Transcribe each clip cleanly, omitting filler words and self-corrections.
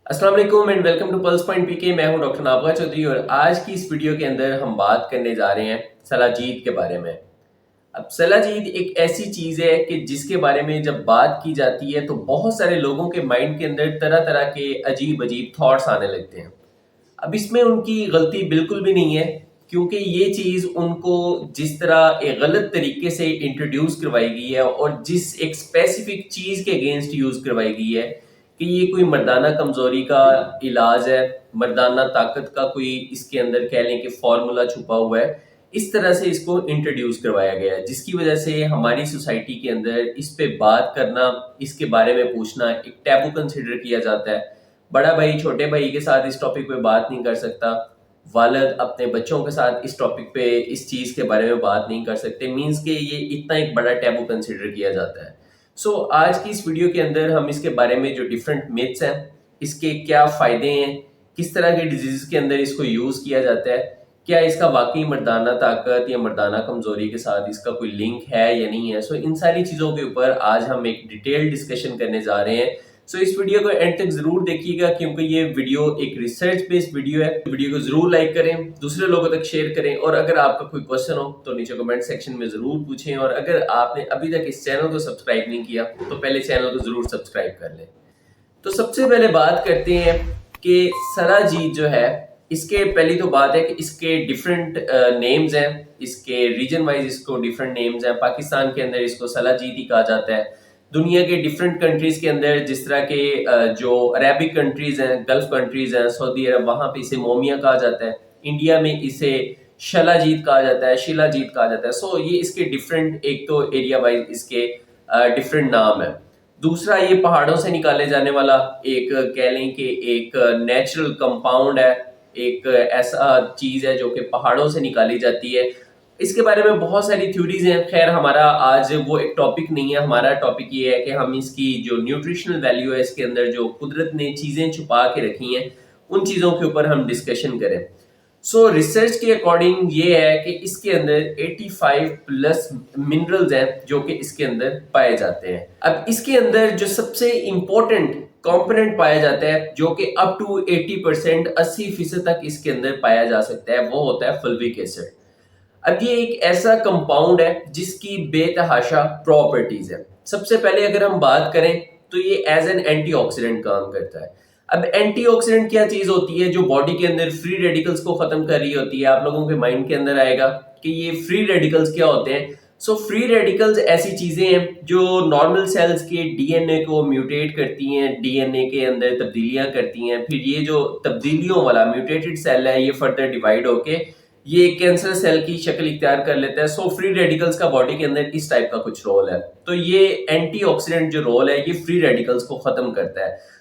अस्सलाम वालेकुम and welcome to pulse point PK. मैं हूं डॉक्टर नाबगा चौधरी और आज की इस वीडियो के अंदर हम बात करने जा रहे हैं सलाजीत के बारे में। अब सलाजीत एक ऐसी चीज़ है कि जिसके बारे में जब बात की जाती है तो बहुत सारे लोगों के माइंड के अंदर तरह तरह के अजीब अजीब थॉट्स आने लगते हैं। अब इसमें उनकी गलती बिल्कुल भी नहीं है, क्योंकि ये चीज़ उनको जिस तरह एक गलत तरीके से इंट्रोड्यूस करवाई गई है और जिस एक स्पेसिफिक चीज़ के अगेंस्ट यूज़ करवाई गई है कि ये कोई मर्दाना कमज़ोरी का इलाज है, मर्दाना ताकत का कोई इसके अंदर कह लें कि फ़ॉर्मूला छुपा हुआ है। इस तरह से इसको इंट्रोड्यूस करवाया गया है, जिसकी वजह से हमारी सोसाइटी के अंदर इस पे बात करना, इसके बारे में पूछना एक टैबू कंसिडर किया जाता है। बड़ा भाई छोटे भाई के साथ इस टॉपिक पे बात नहीं कर सकता, वालिद अपने बच्चों के साथ इस टॉपिक पे इस चीज़ के बारे में बात नहीं कर सकते। मीन्स कि ये इतना एक बड़ा टैबू कंसिडर किया जाता है। आज की इस वीडियो के अंदर हम इसके बारे में जो डिफरेंट मिथ्स हैं, इसके क्या फ़ायदे हैं, किस तरह के डिजीज़ के अंदर इसको यूज़ किया जाता है, क्या इसका वाक़ई मर्दाना ताकत या मर्दाना कमज़ोरी के साथ इसका कोई लिंक है या नहीं है। इन सारी चीज़ों के ऊपर आज हम एक डिटेल्ड डिस्कशन करने जा रहे हैं। इस वीडियो को एंड तक जरूर देखिएगा, क्योंकि ये वीडियो एक रिसर्च बेस्ड वीडियो है। वीडियो को जरूर लाइक करें, दूसरे लोगों तक शेयर करें और अगर आपका कोई क्वेश्चन हो तो नीचे कमेंट सेक्शन में जरूर पूछें। और अगर आपने अभी तक इस चैनल को सब्सक्राइब नहीं किया तो पहले चैनल को जरूर सब्सक्राइब कर लें। तो सबसे पहले बात करते हैं कि सलाजीत जो है, इसके पहली तो बात है कि इसके डिफरेंट नेम्स हैं, इसके रीजन वाइज इसको डिफरेंट नेम्स हैं। पाकिस्तान के अंदर इसको सलाजीत ही कहा जाता है। दुनिया के डिफरेंट कंट्रीज के अंदर जिस तरह के जो अरेबिक कंट्रीज हैं, गल्फ कंट्रीज हैं, सऊदी अरब, वहाँ पे इसे मोमिया कहा जाता है। इंडिया में इसे शलाजीत कहा जाता है, शिलाजीत कहा जाता है। ये इसके डिफरेंट, एक तो एरिया वाइज इसके डिफरेंट नाम है। दूसरा, ये पहाड़ों से निकाले जाने वाला एक कह लें कि एक नेचुरल कंपाउंड है, एक ऐसा चीज़ है जो कि पहाड़ों से निकाली जाती है। इसके बारे में बहुत सारी थ्योरीज हैं। खैर, हमारा आज वो एक टॉपिक नहीं है। हमारा टॉपिक ये है कि हम इसकी जो न्यूट्रिशनल वैल्यू है, इसके अंदर जो कुदरत ने चीज़ें छुपा के रखी हैं, उन चीज़ों के ऊपर हम डिस्कशन करें। रिसर्च के अकॉर्डिंग ये है कि इसके अंदर 85 प्लस मिनरल्स हैं जो कि इसके अंदर पाए जाते हैं। अब इसके अंदर जो सबसे इंपॉर्टेंट कंपोनेंट पाया जाता है, जो कि अप टू 80% 80% तक इसके अंदर पाया जा सकता है, वो होता है फुल्विक एसिड। अब ये एक ऐसा कंपाउंड है जिसकी बेतहाशा प्रॉपर्टीज है। सबसे पहले अगर हम बात करें तो ये एज एन एंटीऑक्सीडेंट काम करता है। अब एंटीऑक्सीडेंट क्या चीज होती है जो बॉडी के अंदर फ्री रेडिकल्स को खत्म कर रही होती है? आप लोगों के माइंड के अंदर आएगा कि ये फ्री रेडिकल्स क्या होते हैं। फ्री रेडिकल्स ऐसी चीजें हैं जो नॉर्मल सेल्स के डीएनए को म्यूटेट करती हैं, डीएनए के अंदर तब्दीलियां करती हैं। फिर ये जो तब्दीलियों वाला म्यूटेटेड सेल है, ये फर्दर डिवाइड होके ये कैंसर सेल की शक्ल इख्तियार कर लेता है। फ्री रेडिकल्स का बॉडी के अंदर इस टाइप का कुछ रोल है। तो ये एंटीऑक्सीडेंट जो रोल है, ये फ्री रेडिकल्स को खत्म करता है।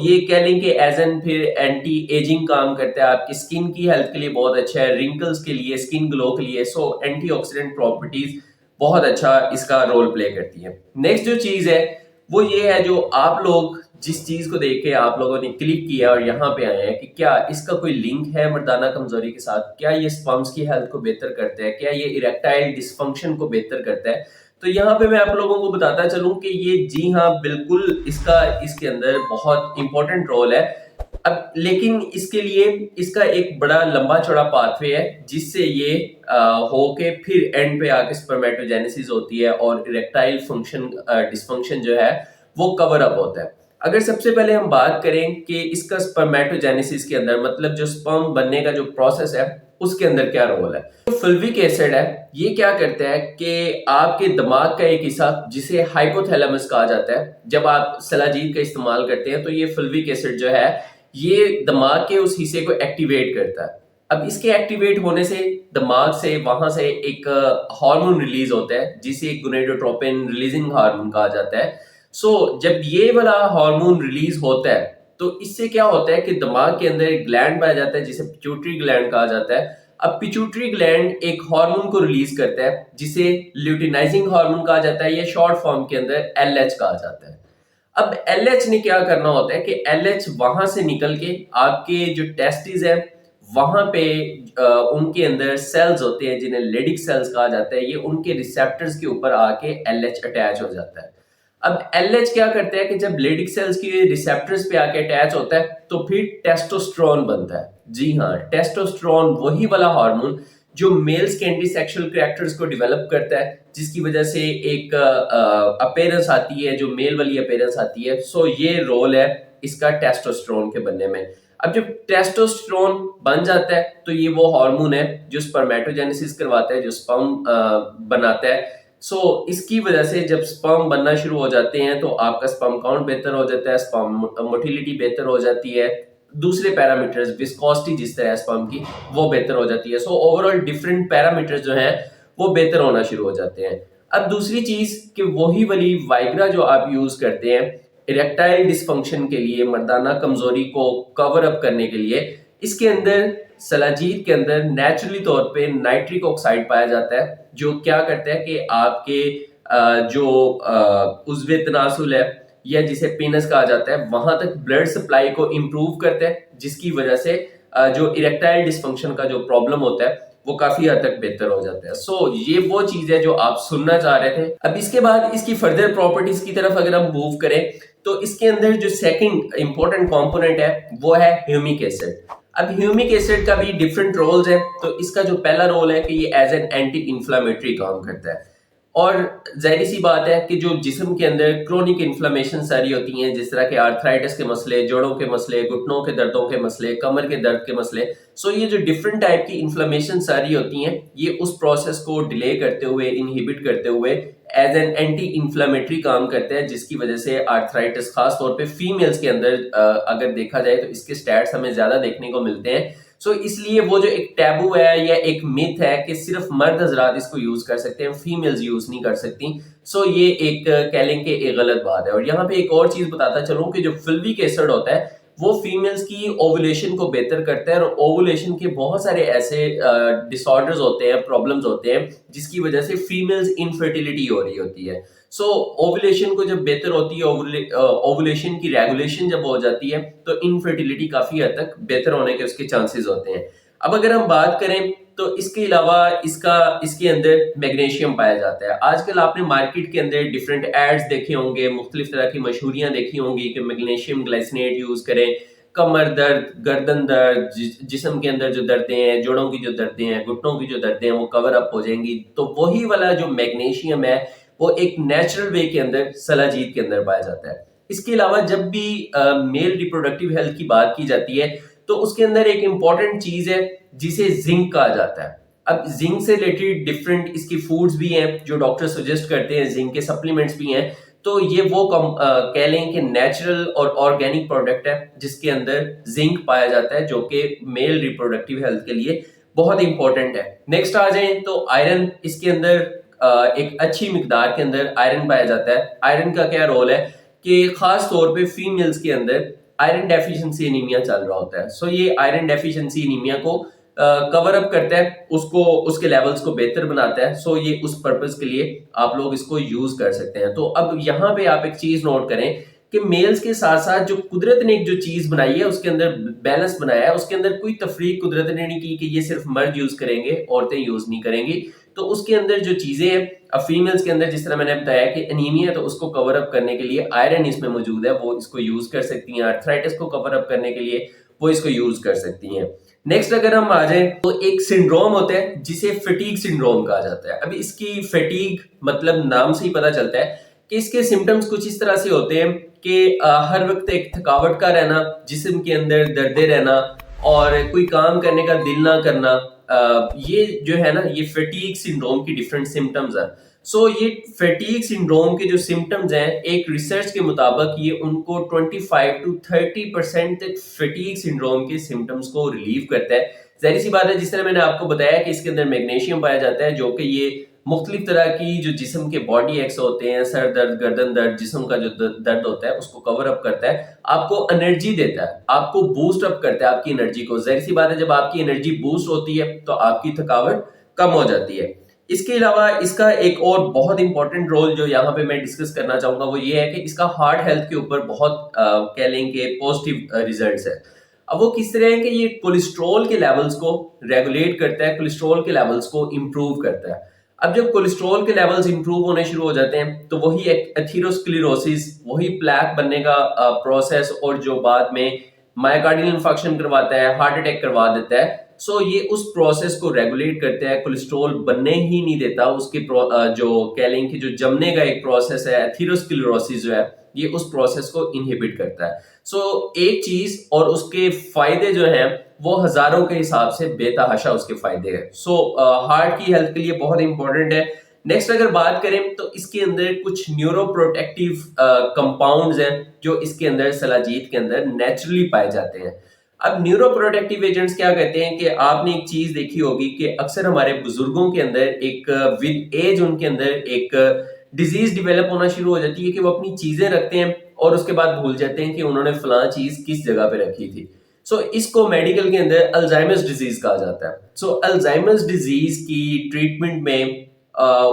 ये कह लें कि एज एन फिर एंटी एजिंग काम करता है, आपकी स्किन की हेल्थ के लिए बहुत अच्छा है, रिंकल्स के लिए, स्किन ग्लो के लिए। एंटीऑक्सीडेंट प्रॉपर्टीज बहुत अच्छा इसका रोल प्ले करती है। नेक्स्ट जो चीज है वो ये है, जो आप लोग जिस चीज को देख के आप लोगों ने क्लिक किया और यहाँ पे आए हैं कि क्या इसका कोई लिंक है मर्दाना कमजोरी के साथ, क्या ये स्पर्म्स की हेल्थ को बेहतर करता है, क्या ये इरेक्टाइल डिसफंक्शन को बेहतर करता है? तो यहाँ पे मैं आप लोगों को बताता चलूं कि ये जी हाँ बिल्कुल इसका इसके अंदर बहुत इंपॉर्टेंट रोल है। अब लेकिन इसके लिए इसका एक बड़ा लंबा चौड़ा पाथवे है जिससे ये होके फिर एंड पे आके स्पर्मेटोजेनेसिस होती है और इरेक्टाइल फंक्शन डिसफंक्शन जो है वो कवर अप होता है। अगर सबसे पहले हम बात करें कि इसका स्पर्मेटोजेनेसिस के अंदर, मतलब जो स्पर्म बनने का जो प्रोसेस है, उसके अंदर क्या रोल है। फुल्विक एसिड है, ये क्या करता है कि आपके दिमाग का एक हिस्सा जिसे हाइपोथैलेमस कहा जाता है, जब आप सलाजीत का इस्तेमाल करते हैं तो ये फुल्विक एसिड जो है ये दिमाग के उस हिस्से को एक्टिवेट करता है। अब इसके एक्टिवेट होने से दिमाग से वहां से एक हार्मोन रिलीज होता है जिसे गोनेडोट्रोपिन रिलीजिंग हार्मोन कहा जाता है। जब ये वाला हार्मोन रिलीज होता है तो इससे क्या होता है कि दिमाग के अंदर एक ग्लैंड पाया जाता है जिसे पिट्यूटरी ग्लैंड कहा जाता है। अब पिट्यूटरी ग्लैंड एक हार्मोन को रिलीज करता है जिसे ल्यूटिनाइजिंग हार्मोन कहा जाता है, या शॉर्ट फॉर्म के अंदर एलएच कहा जाता है। अब एलएच ने क्या करना होता है कि एलएच वहां से निकल के आपके जो टेस्टिस है वहां पे उनके अंदर सेल्स होते हैं जिन्हें लेडिक सेल्स कहा जाता है, ये उनके रिसेप्टर्स के ऊपर आके एलएच अटैच हो जाता है। अब एलएच क्या करता है कि जब लेडिक सेल्स की रिसेप्टर्स पे आके अटैच होता है तो फिर टेस्टोस्टेरोन बनता है। जी हाँ, टेस्टोस्टेरोन वही वाला हार्मोन जो मेल्स के एंटी सेक्सुअल कैरेक्टर्स को डेवलप करता है, जिसकी वजह से एक अपीयरेंस आती है, जो मेल वाली अपीयरेंस आती है। सो ये रोल है इसका टेस्टोस्टेरोन के बनने में। अब जब टेस्टोस्टेरोन बन जाता है तो ये वो हार्मोन है जो स्पर्मेटोजेनेसिस करवाता है, जो स्पर्म बनाता है। इसकी वजह से जब स्पर्म बनना शुरू हो जाते हैं तो आपका स्पर्म काउंट बेहतर हो जाता है, स्पर्म मोटिलिटी बेहतर हो जाती है, दूसरे पैरामीटर्स विस्कोसिटी जिस तरह स्पर्म की वो बेहतर हो जाती है। ओवरऑल डिफरेंट पैरामीटर्स जो हैं वो बेहतर होना शुरू हो जाते हैं। अब दूसरी चीज कि वही वाली वाइग्रा जो आप यूज करते हैं इरेक्टाइल डिसफंक्शन के लिए, मर्दाना कमजोरी को कवर अप करने के लिए, इसके अंदर सलाजीत के अंदर नेचुरली तौर पे नाइट्रिक ऑक्साइड पाया जाता है, जो क्या करता है कि आपके जो उज़्वे तनासुल है या जिसे पेनस कहा जाता है वहां तक ब्लड सप्लाई को इम्प्रूव करता है, जिसकी वजह से जो इरेक्टाइल डिसफंक्शन का जो प्रॉब्लम होता है वो काफी हद तक बेहतर हो जाता है। ये वो चीज है जो आप सुनना चाह रहे थे। अब इसके बाद इसकी फर्दर प्रॉपर्टीज की तरफ अगर हम मूव करें तो इसके अंदर जो सेकंड इंपॉर्टेंट कंपोनेंट है वो है ह्यूमिक एसिड। अब ह्यूमिक एसिड का भी डिफरेंट रोल्स है। तो इसका जो पहला रोल है कि ये एज एन एंटी इंफ्लामेटरी काम करता है, और जाहिर सी बात है कि जो जिस्म के अंदर क्रोनिक इन्फ्लेमेशन सारी होती हैं, जिस तरह के आर्थराइटिस के मसले, जोड़ों के मसले, घुटनों के दर्दों के मसले, कमर के दर्द के मसले, ये जो डिफरेंट टाइप की इन्फ्लेमेशन सारी होती हैं ये उस प्रोसेस को डिले करते हुए, इनहिबिट करते हुए एज एन एंटी इन्फ्लेमेटरी काम करते हैं, जिसकी वजह से आर्थराइटिस खास तौर पे फीमेल्स के अंदर अगर देखा जाए तो इसके स्टैट्स हमें ज्यादा देखने को मिलते हैं। इसलिए वो जो एक टैबू है या एक मिथ है कि सिर्फ मर्द हजरात इसको यूज कर सकते हैं, फीमेल्स यूज नहीं कर सकती, ये एक कह लें कि एक गलत बात है। और यहाँ पे एक और चीज बताता चलूं कि जो फुल्विक एसिड होता है वो फीमेल्स की ओवुलेशन को बेहतर करता है, और ओवुलेशन के बहुत सारे ऐसे डिसऑर्डर्स होते हैं, प्रॉब्लम्स होते हैं, जिसकी वजह से फीमेल्स इनफर्टिलिटी हो रही होती है। ओवुलेशन को जब बेहतर होती है, ओवुलेशन की रेगुलेशन जब हो जाती है तो इनफर्टिलिटी काफी हद तक बेहतर होने के उसके चांसेस होते हैं। अब अगर हम बात करें तो इसके अलावा इसके अंदर मैग्नीशियम पाया जाता है। आजकल आपने मार्केट के अंदर डिफरेंट एड्स देखे होंगे, मुख्तलिफ तरह की मशहूरियां देखी होंगी कि मैग्नीशियम ग्लाइसिनेट यूज करें, कमर दर्द, गर्दन दर्द, जिस्म के अंदर जो दर्दें हैं, जोड़ों की जो दर्दें हैं, घुटनों की जो दर्दें हैं वो कवर अप हो जाएंगी। तो वही वाला जो मैग्नीशियम है वो एक नेचुरल वे के अंदर सलाजीत के अंदर पाया जाता है। इसके अलावा जब भी मेल रिप्रोडक्टिव हेल्थ की बात की जाती है तो उसके अंदर एक इंपॉर्टेंट चीज है जिसे जिंक कहा जाता है। अब जिंक से रिलेटेड डिफरेंट इसकी फूड्स भी हैं जो डॉक्टर सजेस्ट करते हैं, जिंक के सप्लीमेंट्स भी हैं। तो ये वो कह लें कि नेचुरल और ऑर्गेनिक प्रोडक्ट है जिसके अंदर जिंक पाया जाता है, जो कि मेल रिप्रोडक्टिव हेल्थ के लिए बहुत इंपॉर्टेंट है। नेक्स्ट आ जाए तो आयरन, इसके अंदर एक अच्छी मिकदार के अंदर आयरन पाया जाता है। आयरन का क्या रोल है कि खास तौर पे फीमेल्स के अंदर आयरन डेफिशिएंसी एनीमिया चल रहा होता है। ये आयरन डेफिशिएंसी एनीमिया को कवर अप करता है, उसको उसके लेवल्स को बेहतर बनाता है। ये उस पर्पस के लिए आप लोग इसको यूज कर सकते हैं। तो अब यहाँ पे आप एक चीज नोट करें कि मेल्स के साथ साथ जो कुदरत ने एक जो चीज बनाई है उसके अंदर बैलेंस बनाया है, उसके अंदर कोई तफरीक कुदरत ने नहीं की कि ये सिर्फ मर्द यूज करेंगे, औरतें यूज नहीं करेंगी। तो उसके अंदर जो चीजें हैं, अब फीमेल्स के अंदर जिस तरह मैंने बताया कि एनीमिया, तो उसको कवर अप करने के लिए आयरन इसमें मौजूद है, वो इसको यूज कर सकती हैं। आर्थराइटिस को कवर अप करने के लिए वो इसको यूज कर सकती हैं। नेक्स्ट अगर हम आ जाए तो एक सिंड्रोम होता है जिसे फटीग सिंड्रोम कहा जाता है। अब इसकी फटीग मतलब नाम से ही पता चलता है कि इसके सिम्टम्स कुछ इस तरह से होते हैं कि हर वक्त एक थकावट का रहना, जिस्म के अंदर दर्दे रहना, और कोई काम करने का दिल ना करना। ये जो है ना, ये फटीग सिंड्रोम की डिफरेंट सिम्टम्स हैं। ये फटीग सिंड्रोम के जो सिम्टम्स हैं, एक रिसर्च के मुताबिक ये उनको 25 to 30% तक फटीग सिंड्रोम के सिम्टम्स को रिलीव करता है। जाहिर सी बात है, जिस तरह मैंने आपको बताया कि इसके अंदर मैग्नीशियम पाया जाता है, जो कि ये मुख्तलिफ तरह की जो जिस्म के बॉडी एक्स होते हैं, सर दर्द, गर्दन दर्द, जिस्म का जो दर्द होता है उसको कवर अप करता है, आपको एनर्जी देता है, आपको बूस्ट अप करता है आपकी एनर्जी को। जाहिर सी बात है, जब आपकी एनर्जी बूस्ट होती है तो आपकी थकावट कम हो जाती है। इसके अलावा इसका एक और बहुत इंपॉर्टेंट रोल जो यहाँ पे मैं डिस्कस करना चाहूंगा वो ये है कि इसका हार्ट हेल्थ के ऊपर बहुत कह लेंगे पॉजिटिव रिजल्ट्स है। अब वो किस तरह है कि ये कोलेस्ट्रॉल के लेवल्स को रेगुलेट करता है, कोलेस्ट्रॉल के लेवल्स को इम्प्रूव करता है। अब जब कोलेस्ट्रॉल के लेवल्स इंप्रूव होने शुरू हो जाते हैं तो वही एथेरोस्क्लेरोसिस, वही प्लेक बनने का प्रोसेस, और जो बाद में मायोकार्डियल इंफेक्शन करवाता है, हार्ट अटैक करवा देता है। सो ये उस प्रोसेस को रेगुलेट करता है, कोलेस्ट्रॉल बनने ही नहीं देता। उसके जो कह लें कि जो जमने का एक प्रोसेस है एथेरोस्क्लेरोसिस जो है, ये उस प्रोसेस को इनहिबिट करता है। सो एक चीज और उसके फायदे जो हैं वो हजारों के हिसाब से बेतहाशा उसके फायदे हैं। सो हार्ट की हेल्थ के लिए बहुत इंपॉर्टेंट है। नेक्स्ट अगर बात करें तो इसके अंदर कुछ न्यूरो प्रोटेक्टिव कंपाउंड्स हैं जो इसके अंदर सलाजीत के अंदर नेचुरली पाए जाते हैं। अब न्यूरो प्रोटेक्टिव एजेंट्स क्या कहते हैं कि आपने एक चीज देखी होगी कि अक्सर हमारे बुजुर्गों के अंदर एक विद एज उनके अंदर एक डिजीज डिवेलप होना शुरू हो जाती है कि वो अपनी चीजें रखते हैं और उसके बाद भूल जाते हैं कि उन्होंने फलां चीज किस जगह पे रखी थी। सो इसको मेडिकल के अंदर अल्जाइमर्स डिजीज कहा जाता है। सो अल्जाइमर्स डिजीज की ट्रीटमेंट में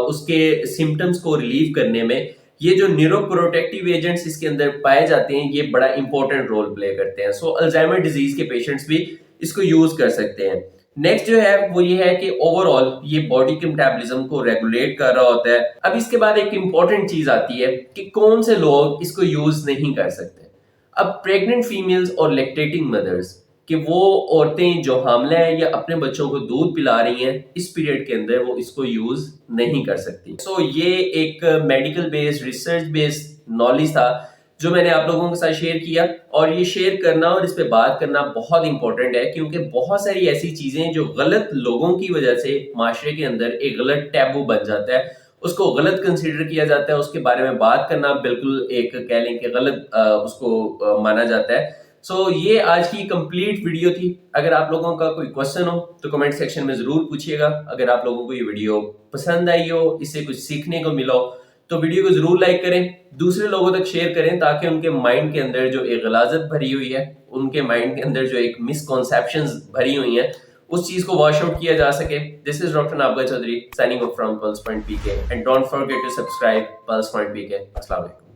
उसके सिम्टम्स को रिलीव करने में ये जो न्यूरोप्रोटेक्टिव एजेंट्स इसके अंदर पाए जाते हैं ये बड़ा इंपॉर्टेंट रोल प्ले करते हैं। सो अल्जाइमर डिजीज के पेशेंट्स भी इसको यूज कर सकते हैं। नेक्स्ट जो है वो ये है कि ओवरऑल ये बॉडी के मेटाबॉलिज्म को रेगुलेट कर रहा होता है। अब इसके बाद एक इंपॉर्टेंट चीज आती है कि कौन से लोग इसको यूज नहीं कर सकते। अब प्रेग्नेंट फीमेल्स और लैक्टेटिंग मदर्स, कि वो औरतें जो हामला है या अपने बच्चों को दूध पिला रही हैं, इस पीरियड के अंदर वो इसको यूज नहीं कर सकती। सो ये एक medical based research based knowledge था जो मैंने आप लोगों के साथ शेयर किया, और ये शेयर करना और इस पे बात करना बहुत इंपॉर्टेंट है क्योंकि बहुत सारी ऐसी चीजें जो गलत लोगों की वजह से माशरे के अंदर एक गलत टैबू बन जाता है, उसको गलत कंसीडर किया जाता है, उसके बारे में बात करना बिल्कुल एक कह लें कि गलत उसको माना जाता है। सो ये आज की कंप्लीट वीडियो थी। अगर आप लोगों का कोई क्वेश्चन हो तो कमेंट सेक्शन में जरूर पूछिएगा। अगर आप लोगों को ये वीडियो पसंद आई हो, इससे कुछ सीखने को मिला हो, तो वीडियो को जरूर लाइक करें, दूसरे लोगों तक शेयर करें ताकि उनके माइंड के अंदर जो एक गलाजत भरी हुई है, उनके माइंड के अंदर जो एक मिसकॉन्सेप्शंस भरी हुई हैं, उस चीज को वॉश आउट किया जा सके। This is doctor Nabgha Chaudhry signing off from pulse point PK, and don't forget to subscribe pulse point PK. अस्सलाम वालेकुम।